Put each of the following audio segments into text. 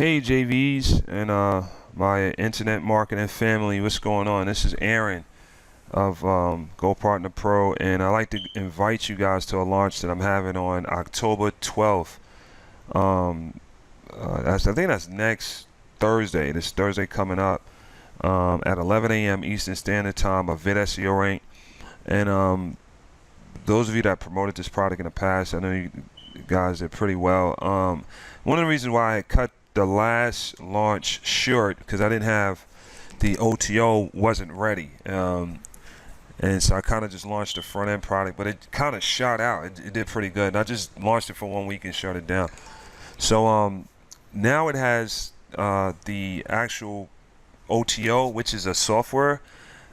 Hey JVs and my internet marketing family, what's going on? This is Aaron of Go Partner Pro, and I'd like to invite you guys to a launch that I'm having on October 12th. I think that's next Thursday. This Thursday coming up at 11 a.m. Eastern Standard Time of Vid Seo Rank. And those of you that promoted this product in the past, I know you guys did pretty well. One of the reasons why I cut the last launch short, because I didn't have the OTO, wasn't ready, and so I kind of just launched the front end product, but it kind of shot out. It did pretty good. And I just launched it for 1 week and shut it down. So now it has the actual OTO, which is a software.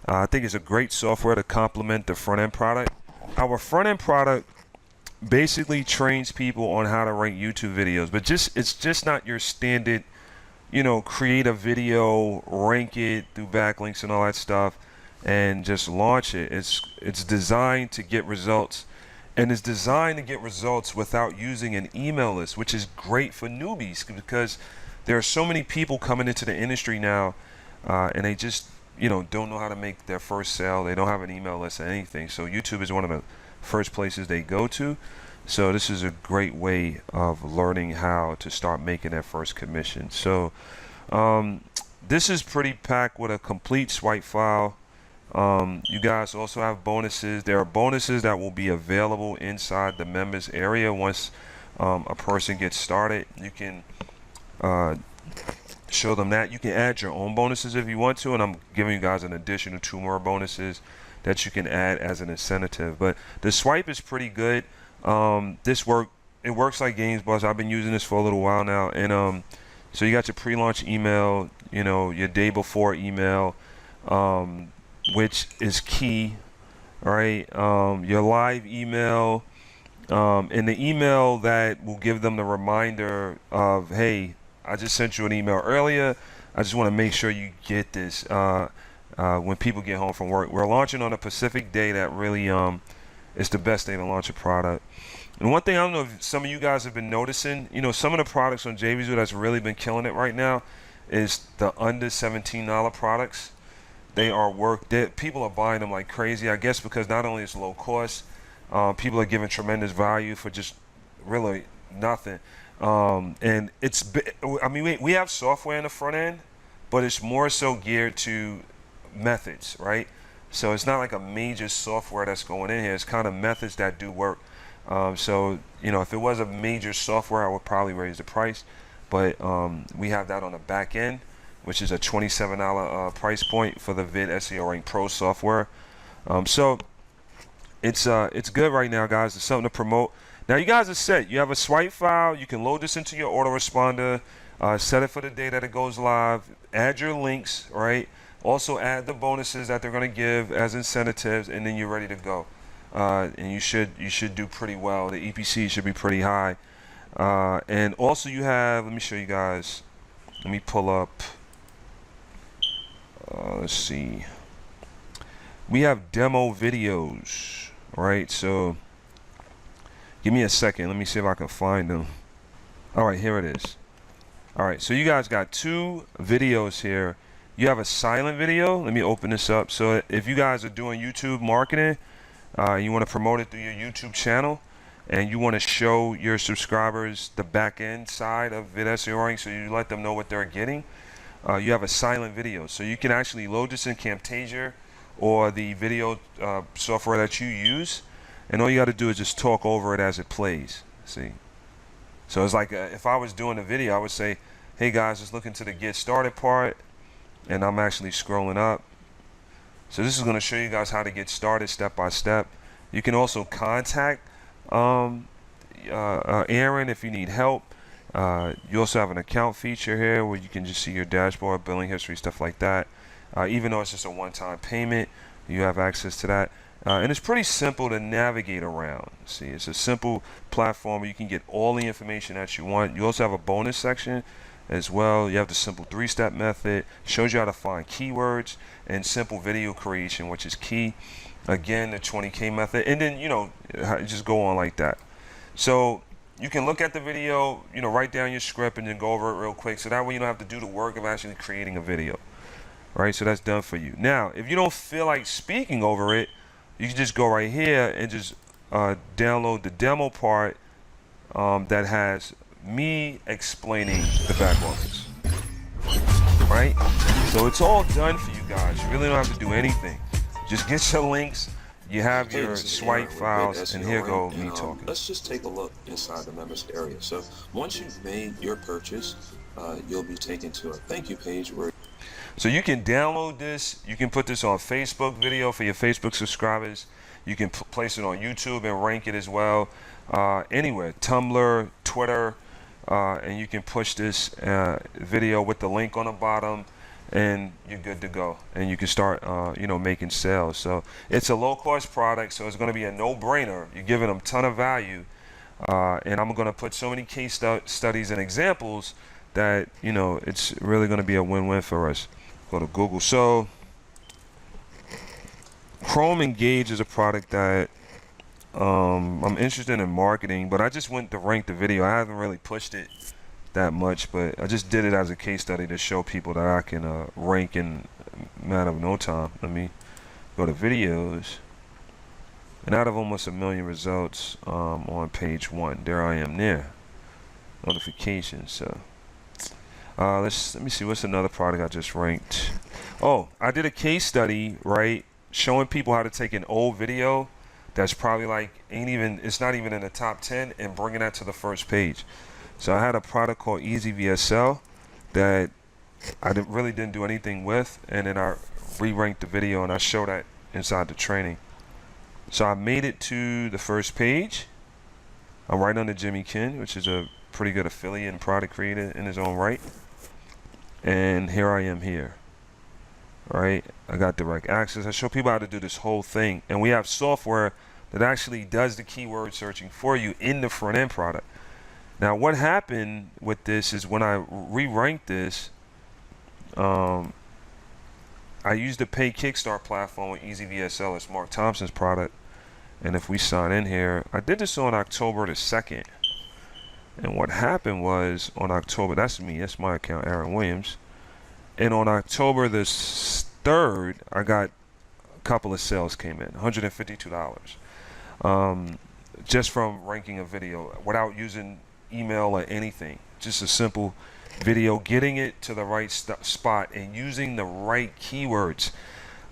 I think it's a great software to complement the front end product. Our front end product basically trains people on how to rank YouTube videos, but it's just not your standard, create a video, rank it through backlinks and all that stuff, and just launch it. It's designed to get results, and it's designed to get results without using an email list, which is great for newbies because there are so many people coming into the industry now, and they just don't know how to make their first sale. They don't have an email list or anything, so YouTube is one of the first places they go to. So this is a great way of learning how to start making their first commission. So this is pretty packed with a complete swipe file. You guys also have bonuses. There are bonuses that will be available inside the members area once a person gets started. You can show them that. You can add your own bonuses if you want to, and I'm giving you guys an additional 2 more bonuses that you can add as an incentive. But the swipe is pretty good. It works like Games Bus. I've been using this for a little while now, and so you got your pre-launch email, your day before email, which is key, right? Your live email, and the email that will give them the reminder of, hey, I just sent you an email earlier. I just want to make sure you get this when people get home from work. We're launching on a Pacific day that really is the best day to launch a product. And one thing, I don't know if some of you guys have been noticing, some of the products on JVZoo that's really been killing it right now is the under $17 products. They are people are buying them like crazy, I guess, because not only it's low cost, people are giving tremendous value for just really nothing. And we have software in the front end, but it's more so geared to methods, right? So it's not like a major software that's going in here. It's kind of methods that do work. So if it was a major software, I would probably raise the price, but we have that on the back end, which is a $27 price point for the Vid Seo Rank Pro software. So it's good right now, guys. It's something to promote. Now you guys are set. You have a swipe file. You can load this into your autoresponder, set it for the day that it goes live, add your links, right? Also add the bonuses that they're going to give as incentives, and then you're ready to go. And you should do pretty well. The EPC should be pretty high. And also you have, let me show you guys. Let me pull up. Let's see. We have demo videos, right? So give me a second. Let me see if I can find them. All right, here it is. All right, so you guys got 2 videos here. You have a silent video. Let me open this up. So if you guys are doing YouTube marketing, you want to promote it through your YouTube channel, and you want to show your subscribers the back end side of Vid Seo Rank, so you let them know what they're getting. You have a silent video, so you can actually load this in Camtasia or the video software that you use, and all you got to do is just talk over it as it plays. See, so it's like if I was doing a video, I would say, hey guys, just looking to the get started part, and I'm actually scrolling up. So this is going to show you guys how to get started step by step. You can also contact Aaron if you need help. You also have an account feature here where you can just see your dashboard, billing history, stuff like that. Even though it's just a one-time payment, you have access to that. And it's pretty simple to navigate around. See, it's a simple platform where you can get all the information that you want. You also have a bonus section as well. You have the simple 3-step method, shows you how to find keywords, and simple video creation, which is key. Again, the 20K method, and then just go on like that. So you can look at the video, you know, write down your script and then go over it real quick. So that way you don't have to do the work of actually creating a video. Right, so that's done for you. Now, if you don't feel like speaking over it, you can just go right here and just download the demo part that has me explaining the back office. Right? So it's all done for you guys. You really don't have to do anything. Just get your links. You have your swipe files, and here go me talking. Let's just take a look inside the members area. So once you've made your purchase, you'll be taken to a thank you page where. So you can download this. You can put this on Facebook video for your Facebook subscribers. You can place it on YouTube and rank it as well. Anywhere, Tumblr, Twitter, and you can push this video with the link on the bottom, and you're good to go. And you can start, you know, making sales. So it's a low-cost product, so it's going to be a no-brainer. You're giving them a ton of value, and I'm going to put so many case studies and examples that, you know, it's really going to be a win-win for us. Go to Google. So Chrome Engage is a product that I'm interested in marketing, but I just went to rank the video. I haven't really pushed it that much, but I just did it as a case study to show people that I can rank in a matter of no time. Let me go to videos, and out of almost 1 million results on page 1, there I am there. Notifications. So let me see, what's another product I just ranked. Oh, I did a case study, right, showing people how to take an old video that's probably like it's not even in the top 10 and bringing that to the first page. So I had a product called Use VidSeoRank3 that I really didn't do anything with, and then I re-ranked the video and I showed that inside the training. So I made it to the first page. I'm right under Jimmy Kin, which is a pretty good affiliate and product creator in his own right. And here I am here. Right? I got direct access. I show people how to do this whole thing. And we have software that actually does the keyword searching for you in the front end product. Now what happened with this is when I re-ranked this, I used the paid Kickstart platform with Use VidSeoRank3. It's Mark Thompson's product. And if we sign in here, I did this on October the 2nd. And what happened was on October, that's me, that's my account, Aaron Williams. And on October the 3rd, I got a couple of sales came in, $152. Just from ranking a video without using email or anything. Just a simple video, getting it to the right spot and using the right keywords.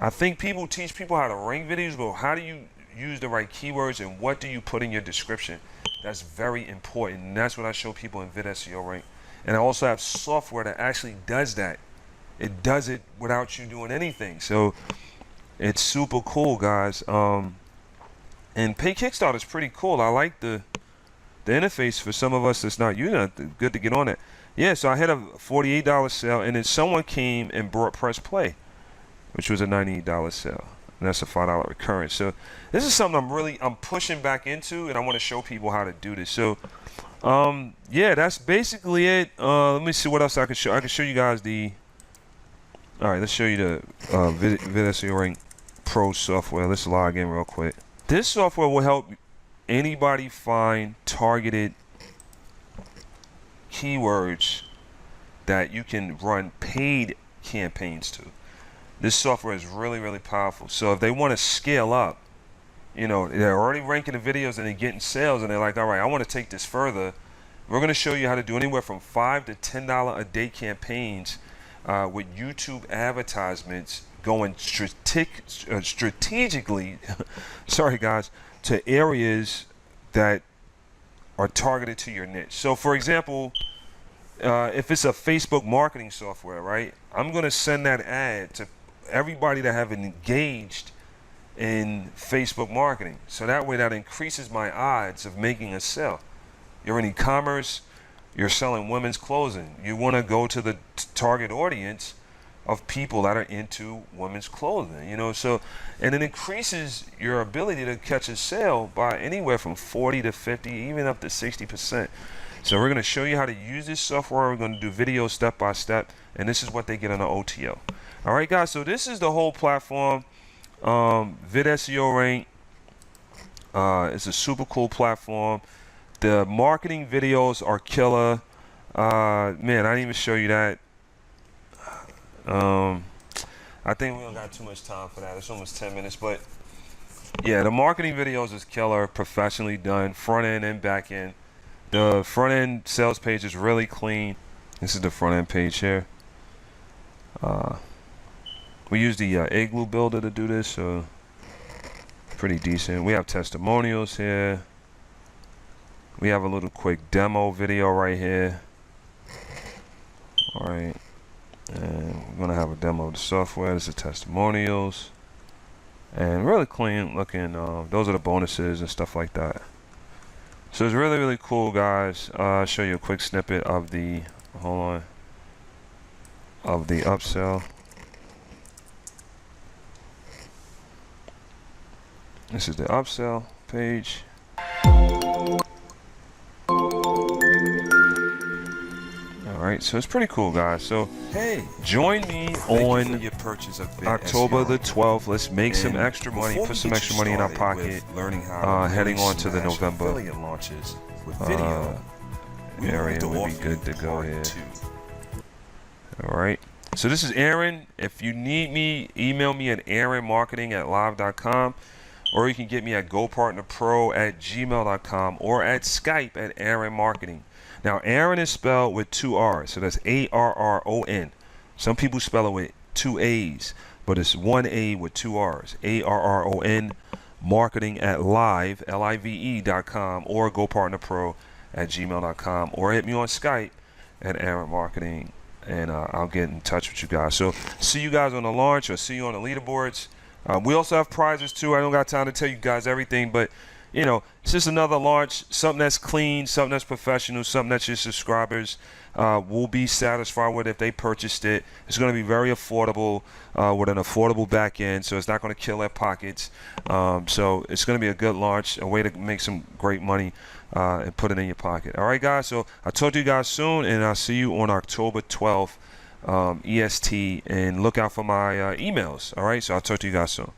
I think people teach people how to rank videos, but how do you use the right keywords and what do you put in your description? That's very important, and that's what I show people in Vid Seo Rank. And I also have software that actually does that. It does it without you doing anything. So it's super cool, guys. And Pay Kickstart is pretty cool. I like the interface for some of us that's not using it. Good to get on it. Yeah, so I had a $48 sale, and then someone came and brought Press Play, which was a $98 sale. And that's a $5 recurrence. So this is something I'm pushing back into, and I want to show people how to do this. So yeah, that's basically it. Let me see what else I can show. I can show you guys the. All right, let's show you the Vid SEO Pro software. Let's log in real quick. This software will help anybody find targeted keywords that you can run paid campaigns to. This software is really, really powerful. So if they want to scale up, you know, they're already ranking the videos and they're getting sales, and they're like, all right, I want to take this further. We're going to show you how to do anywhere from $5 to $10 a day campaigns with YouTube advertisements going strategically, sorry guys, to areas that are targeted to your niche. So for example, if it's a Facebook marketing software, right, I'm going to send that ad to everybody that have engaged in Facebook marketing. So that way that increases my odds of making a sale. You're in e-commerce, you're selling women's clothing. You want to go to the target audience of people that are into women's clothing, you know, so, and it increases your ability to catch a sale by anywhere from 40 to 50, even up to 60%. So we're going to show you how to use this software. We're going to do videos step by step, and this is what they get on the OTO. All right, guys, so this is the whole platform. Vid Seo Rank. It's a super cool platform The marketing videos are killer. Man, I didn't even show you that. I think we don't got too much time for that. It's almost 10 minutes, but yeah, the marketing videos is killer, professionally done, front end and back end. The front end sales page is really clean. This is the front end page here. We use the Igloo builder to do this, so pretty decent. We have testimonials here. We have a little quick demo video right here. All right, and we're gonna have a demo of the software. This is testimonials, and really clean looking. Those are the bonuses and stuff like that. So it's really, really cool, guys. I'll show you a quick snippet of the, hold on, of the upsell. This is the upsell page. Alright, so it's pretty cool, guys. So Hey, join me on your purchase of Vid October SEO the Rank. 12th. Let's make some And extra money, before put we some get extra you money in our started pocket, with learning how to heading really on to the smash November affiliate launches with video, we area wanted to would be offer good you to go part here. 2. Alright. So this is Aaron. If you need me, email me at aaronmarketing@live.com, or you can get me at gopartnerpro@gmail.com or at Skype at Aaron Marketing. Now, Aaron is spelled with 2 R's, so that's ARRON. Some people spell it with 2 A's, but it's 1 A with 2 R's. ARRON, marketing@live, LIVE.com, or gopartnerpro@gmail.com, or hit me on Skype at Aaron Marketing, and I'll get in touch with you guys. So see you guys on the launch, or see you on the leaderboards. We also have prizes too. I don't got time to tell you guys everything, but you know, it's just another launch, something that's clean, something that's professional, something that your subscribers will be satisfied with if they purchased it. It's going to be very affordable with an affordable back end, so it's not going to kill their pockets. So it's going to be a good launch, a way to make some great money and put it in your pocket. All right, guys, so I'll talk to you guys soon, and I'll see you on October 12th, EST, and look out for my emails. All right, so I'll talk to you guys soon.